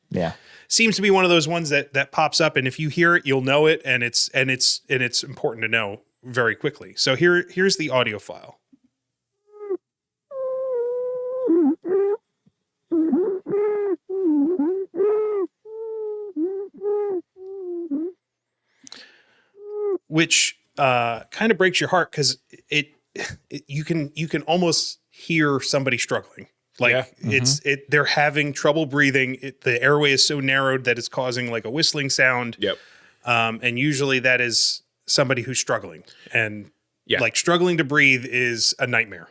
Yeah. Seems to be one of those ones that pops up, and if you hear it, you'll know it, and it's important to know very quickly. So here's the audio file. Which kind of breaks your heart because you can almost hear somebody struggling. Like they're having trouble breathing. The airway is so narrowed that it's causing like a whistling sound. Yep. And usually that is somebody who's struggling, and like struggling to breathe is a nightmare.